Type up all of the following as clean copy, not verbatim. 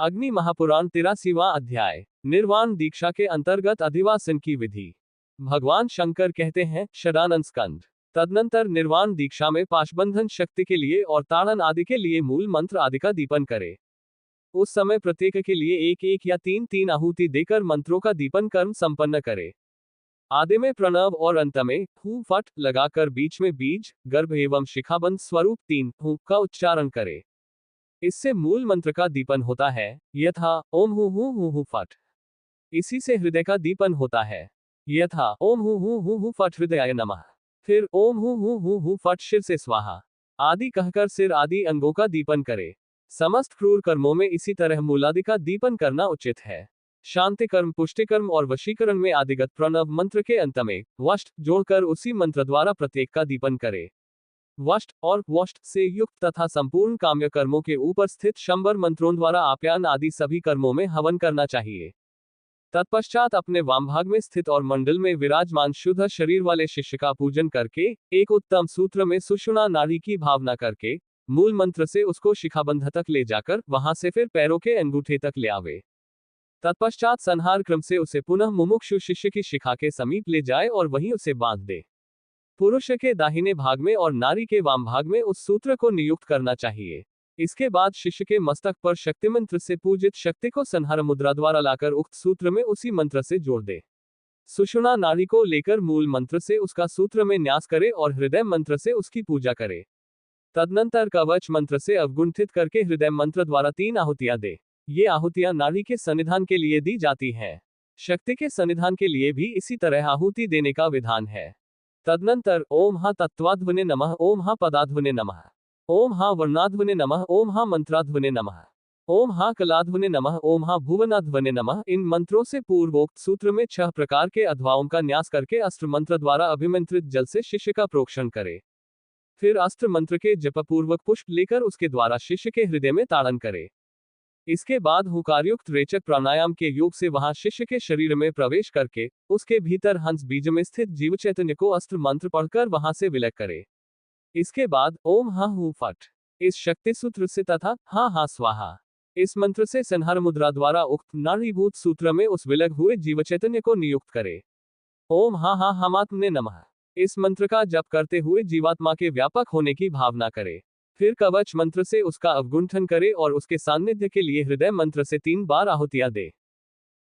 अग्नि महापुराण 83वां अध्याय। निर्वाण दीक्षा के अंतर्गत अधिवासन की विधि। भगवान शंकर कहते हैं, षडानंद स्कंद। तदनंतर निर्वाण दीक्षा में पाशबंधन शक्ति के लिए और ताड़न आदि के लिए मूल मंत्र आदि का दीपन करे। उस समय प्रत्येक के लिए एक एक या तीन तीन आहुति देकर मंत्रों का दीपन कर्म संपन्न करे। आदि में प्रणव और अंत में हु फट लगाकर बीच में बीज, गर्भ एवं शिखाबंध स्वरूप 3 हु का उच्चारण करे। इससे मूल मंत्र का दीपन होता है, यथा ओम हु फट। इसी से हृदय का दीपन होता है, यथा ओम हु फट हृदयाय नमः। फिर ओम हु फट शिर से स्वाहा आदि कहकर सिर आदि अंगों का दीपन करे। समस्त क्रूर कर्मों में इसी तरह मूलादि का दीपन करना उचित है। शांति कर्म, पुष्टि कर्म और वशीकरण में आदिगत प्रणव मंत्र के अंत में वष्ट जोड़कर उसी मंत्र द्वारा प्रत्येक का दीपन करे। वष्ट और वष्ट से युक्त तथा संपूर्ण काम्य कर्मों के ऊपर स्थित शंबर मंत्रों द्वारा आप्यायन आदि सभी कर्मों में हवन करना चाहिए। तत्पश्चात अपने वामभाग में स्थित और मंडल में विराजमान शुद्ध शरीर वाले शिष्य का पूजन करके एक उत्तम सूत्र में सुषुम्ना नाड़ी की भावना करके मूल मंत्र से उसको शिखाबंध तक ले जाकर वहां से फिर पैरों के अंगूठे तक ले आवे। तत्पश्चात संहार क्रम से उसे पुनः मुमुक्षु शिष्य की शिखा के समीप ले जाए और वहीं उसे बांध दे। पुरुष के दाहिने भाग में और नारी के वाम भाग में उस सूत्र को नियुक्त करना चाहिए। इसके बाद शिष्य के मस्तक पर शक्ति मंत्र से पूजित शक्ति को संहार मुद्रा द्वारा लाकर उक्त सूत्र में उसी मंत्र से जोड़ दे। सुषुम्ना नाड़ी को लेकर मूल मंत्र से उसका सूत्र में न्यास करे और हृदय मंत्र से उसकी पूजा करे। तदनंतर कवच मंत्र से अवगुंठित करके हृदय मंत्र द्वारा 3 आहुतियां दे। ये आहुतियां नाड़ी के सन्निधान के लिए दी जाती हैं। शक्ति के सन्निधान के लिए भी इसी तरह आहुति देने का विधान है। तदनंतर ओम हा तत्वाध्वने नमः, ओम हा पदाध्वने नमः, ओम हा वर्णाध्वने नमः, ओम हा मंत्राध्वने नमः, ओम हा कलाध्वने नमः, ओम हा भुवनाध्वने नमः। इन मंत्रों से पूर्वोक्त सूत्र में 6 प्रकार के अध्वाओं का न्यास करके अस्त्र मंत्र द्वारा अभिमंत्रित जल से शिष्य का प्रोक्षण करे। फिर अस्त्र मंत्र के जप पूर्वक पुष्प लेकर उसके द्वारा शिष्य के हृदय में ताड़न करे। इसके बाद हुंकारयुक्त रेचक प्राणायाम के योग से वहां शिष्य के शरीर में प्रवेश करके उसके भीतर हंस बीज में स्थित जीव चैतन्य को अस्त्र मंत्र पढ़कर वहां से विलय करे। इसके बाद ओम हा हु फट इस शक्ति सूत्र से तथा हा हा स्वाहा इस मंत्र से संहार मुद्रा द्वारा उक्त नाड़ीभूत सूत्र में उस विलय हुए जीव चैतन्य को नियुक्त करे। ओम हा हा हमात्मने नमः इस मंत्र का जप करते हुए जीवात्मा के व्यापक होने की भावना करे। फिर कवच मंत्र से उसका अवगुंठन करे और उसके सान्निध्य के लिए हृदय मंत्र से 3 बार आहुतियां दे।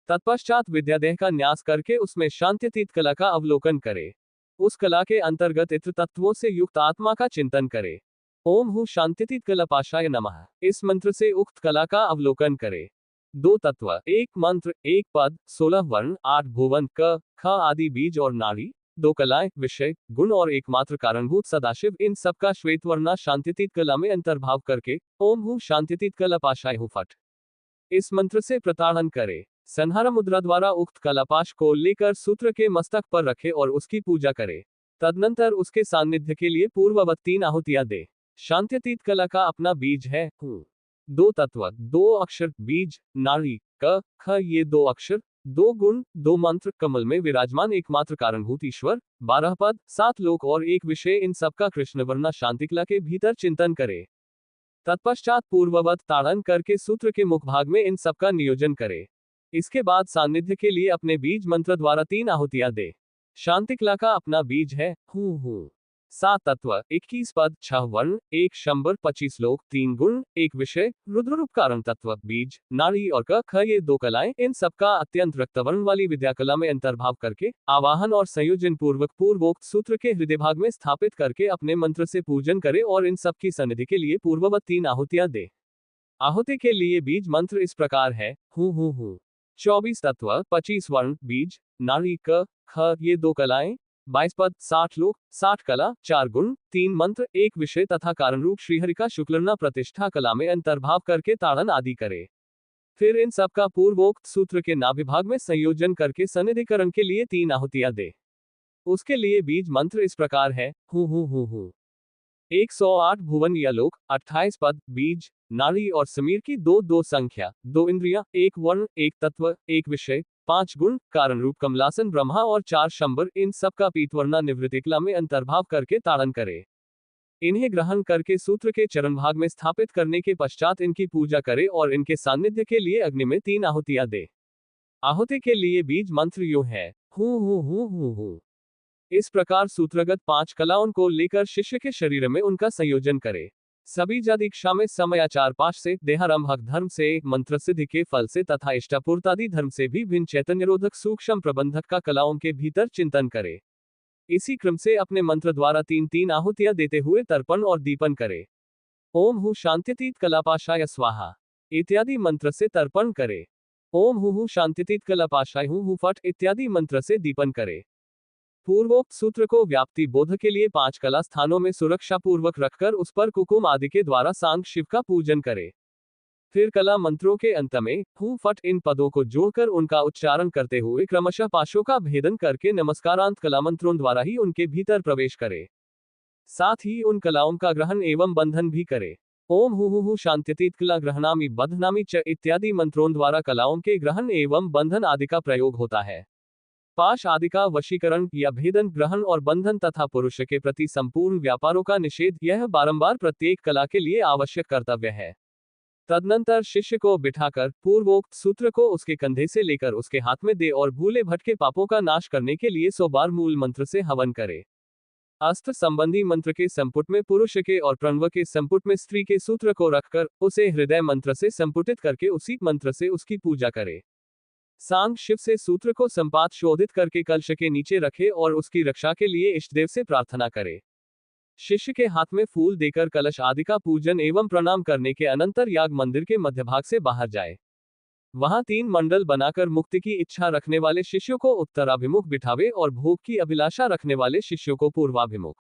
तत्पश्चात विद्यादेह का न्यास करके उसमें शांत्यतीत कला का अवलोकन करे। उस कला के अंतर्गत इत्र तत्वों से युक्त आत्मा का चिंतन करे। ओम हु शांत्यतीत कला पाशाय नमः इस मंत्र से उक्त कला का अवलोकन करे। 2 तत्व, 1 मंत्र, 1 पद, 16 वर्ण, 8 भुवन, क ख आदि बीज और नाड़ी, 2 कलाएं, विषय, गुण और एकमात्र कारणभूत सदाशिव, इन सबका श्वेत वर्णा शांत्यतीत कला में अंतर्भाव करके ओम हु शांत्यतीत कला पाशाय हु फट इस मंत्र से प्रताड़न करे। संहार मुद्रा द्वारा उक्त कलापाश को लेकर सूत्र के मस्तक पर रखे और उसकी पूजा करे। तदनंतर उसके सान्निध्य के लिए पूर्ववत 3 आहुतियां दे। शांत्यतीत कला का अपना बीज है हु। 2 तत्व, 2 अक्षर, बीज, नाड़ी, क ख ये 2 अक्षर, 2 गुण, 2 मंत्र, कमल में विराजमान एकमात्र कारणभूत ईश्वर, 12 पद, 7 लोक और 1 विषय, इन सबका कृष्ण वर्णा शांतिकला के भीतर चिंतन करे। तत्पश्चात पूर्ववत ताड़न करके सूत्र के मुख भाग में इन सबका नियोजन करे। इसके बाद सान्निध्य के लिए अपने बीज मंत्र द्वारा 3 आहुतियां दे। शांतिकला का अपना बीज है हु। 7 तत्व, 21 पद, 6 वर्ण, 1 शंबर, 25 लोक, 3 गुण, 1 विषय, रुद्ररूप कारण तत्व, बीज, नाड़ी और क ख ये 2 कलाएं, इन सबका अत्यंत रक्तवर्ण वाली विद्याकला में अंतर्भाव करके आवाहन और संयोजन पूर्वक पूर्वोक्त सूत्र के हृदय भाग में स्थापित करके अपने मंत्र से पूजन करे और इन सब की सन्निधि के लिए पूर्ववत 3 आहुतियां दे। आहुति के लिए बीज मंत्र इस प्रकार है हु। 24 तत्व, 25 वर्ण, बीज, नाड़ी, क ख ये 2 कलाएं, 22 पद, 60 लोक, 60 कला, 4 गुण, 3 मंत्र, 1 विषय तथा कारण रूप श्रीहरि का शुक्लना प्रतिष्ठा कला में अंतर्भाव करके ताड़न आदि करे। फिर इन सबका पूर्वोक्त सूत्र के नाभिभाग में संयोजन करके सन्निधिकरण के लिए 3 आहुतियां दे। उसके लिए बीज मंत्र इस प्रकार है हु। 108 भुवन या लोक, 28 पद, बीज, नाड़ी और समीर की 2 संख्या, 2 इंद्रियां, 1 वर्ण, 1 तत्व, 1 विषय, 5 गुण, कारण रूप कमलासन ब्रह्मा और 4 शंबर, इन सब का पीतवर्णा निवृत्तिकला में अंतर्भाव करके ताड़न करे। इन्हें ग्रहण करके सूत्र के चरण भाग में स्थापित करने के पश्चात इनकी पूजा करे और इनके सान्निध्य के लिए अग्नि में 3 आहुतियां दे। आहुति के लिए बीज मंत्र यूं है, हूं। इस प्रकार सूत्रगत 5 कलाओं को लेकर शिष्य के शरीर में उनका संयोजन करे। सभी दीक्षा में समयाचार पाश से, देहारंभक धर्म से, मंत्र सिद्धि के फल से तथा इष्टापूर्तादि धर्म से भी भिन्न चैतन्यरोधक सूक्ष्म प्रबंधक का कलाओं के भीतर चिंतन करे। इसी क्रम से अपने मंत्र द्वारा 3-3 आहुतियां देते हुए तर्पण और दीपन करे। ओम हु शांतितीत कलापाशाय स्वाहा इत्यादि मंत्र से तर्पण करे। ओम हु शांतितीत कलापाशाय हु फट इत्यादि मंत्र से दीपन करे। पूर्वोक्त सूत्र को व्याप्ति बोध के लिए 5 कला स्थानों में सुरक्षा पूर्वक रखकर उस पर कुकुम आदि के द्वारा सांग शिव का पूजन करे। फिर कला मंत्रों के अंत में हूं फट इन पदों को जोड़कर उनका उच्चारण करते हुए क्रमशः पाशों का भेदन करके नमस्कारांत कला मंत्रों द्वारा ही उनके भीतर प्रवेश करे। साथ ही उन कलाओं का ग्रहण एवं बंधन भी करे। ओम हु शांत्यतीत कला ग्रहणामि बध्नामि च इत्यादि मंत्रों द्वारा कलाओं के ग्रहण एवं बंधन आदि का प्रयोग होता है। पाश आदि का वशीकरण या भेदन, ग्रहण और बंधन तथा पुरुष के प्रति संपूर्ण व्यापारों का निषेध यह बारंबार प्रत्येक कला के लिए आवश्यक कर्तव्य है। तदनंतर शिष्य को बिठाकर पूर्वोक्त सूत्र को उसके कंधे से लेकर उसके हाथ में दे और भूले भटके पापों का नाश करने के लिए 100 बार मूल मंत्र से हवन करे। अस्त्र संबंधी मंत्र के संपुट में पुरुष के और प्रणव के संपुट में स्त्री के सूत्र को रखकर उसे हृदय मंत्र से संपुटित करके उसी मंत्र से उसकी पूजा करे। सांग शिव से सूत्र को संपात शोधित करके कलश के नीचे रखे और उसकी रक्षा के लिए इष्टदेव से प्रार्थना करे। शिष्य के हाथ में फूल देकर कलश आदि का पूजन एवं प्रणाम करने के अनंतर याग मंदिर के मध्य भाग से बाहर जाए। वहां 3 मंडल बनाकर मुक्ति की इच्छा रखने वाले शिष्यों को उत्तराभिमुख बिठावे और भोग की अभिलाषा रखने वाले शिष्यों को पूर्वाभिमुख।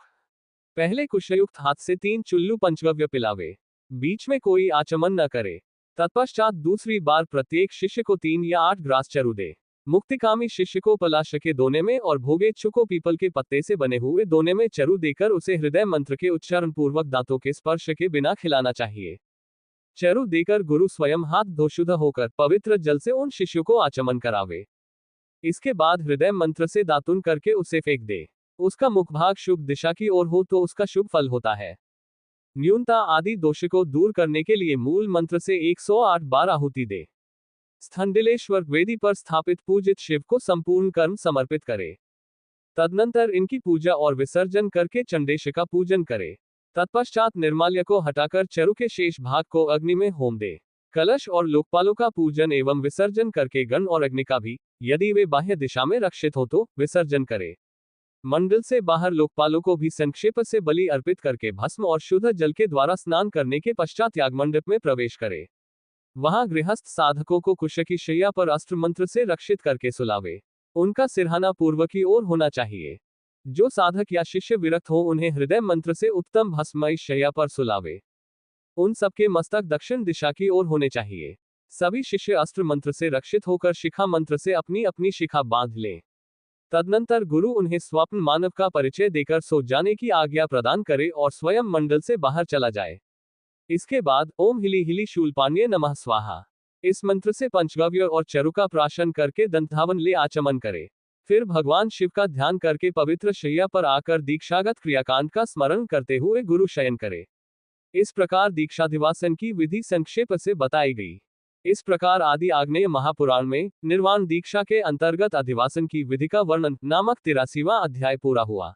पहले कुशयुक्त हाथ से 3 चुल्लू पंचगव्य पिलावे। बीच में कोई आचमन न करे। तत्पश्चात दूसरी बार प्रत्येक शिष्य को 3 या 8 ग्रास चरु दे। मुक्तिकामी शिष्य को पलाश के दोने में और भोगेच्छु को पीपल के पत्ते से बने हुए दोने में चरु देकर उसे हृदय मंत्र के उच्चारण पूर्वक दांतों के स्पर्श के बिना खिलाना चाहिए। चरु देकर गुरु स्वयं हाथ धो शुद्ध होकर पवित्र जल से उन शिष्यों को आचमन करावे। इसके बाद हृदय मंत्र से दातुन करके उसे फेंक दे। उसका मुखभाग शुभ दिशा की ओर हो तो उसका शुभ फल होता है। न्यूनता आदि दोष को दूर करने के लिए मूल मंत्र से 108 बार आहुति दे। स्थंडिलेश्वर वेदी पर स्थापित पूजित शिव को संपूर्ण कर्म समर्पित करे। तदनंतर इनकी पूजा और विसर्जन करके चंडेश का पूजन करे। तत्पश्चात निर्माल्य को हटाकर चरु के शेष भाग को अग्नि में होम दे। कलश और लोकपालों का पूजन एवं विसर्जन करके गण और अग्नि का भी, यदि वे बाह्य दिशा में रक्षित हो तो, विसर्जन करे। मंडल से बाहर लोकपालों को भी संक्षेप से बलि अर्पित करके भस्म और शुद्ध जल के द्वारा स्नान करने के पश्चात यागमंडप में प्रवेश करे। वहां गृहस्थ साधकों को कुश की शैया पर अस्त्र मंत्र से रक्षित करके सुलावे। उनका सिरहाना पूर्व की ओर होना चाहिए। जो साधक या शिष्य विरक्त हो उन्हें हृदय मंत्र से उत्तम भस्ममयी शैया पर सुलावे। उन सबके मस्तक दक्षिण दिशा की ओर होने चाहिए। सभी शिष्य अस्त्र मंत्र से रक्षित होकर शिखा मंत्र से अपनी अपनी शिखा बांध लें। तदनंतर गुरु उन्हें स्वप्न मानव का परिचय देकर सो जाने की आज्ञा प्रदान करे और स्वयं मंडल से बाहर चला जाए। इसके बाद ओम हिली हिली शूलपाण्ये नमः स्वाहा इस मंत्र से पंचगव्य और चरु का प्राशन करके दंतावन ले आचमन करे। फिर भगवान शिव का ध्यान करके पवित्र शैया पर आकर दीक्षागत क्रियाकांड का स्मरण करते हुए गुरु शयन करे। इस प्रकार दीक्षाधिवासन की विधि संक्षेप से बताई गई। इस प्रकार आदि आग्नेय महापुराण में निर्वाण दीक्षा के अंतर्गत अधिवासन की विधि का वर्णन नामक 83वां अध्याय पूरा हुआ।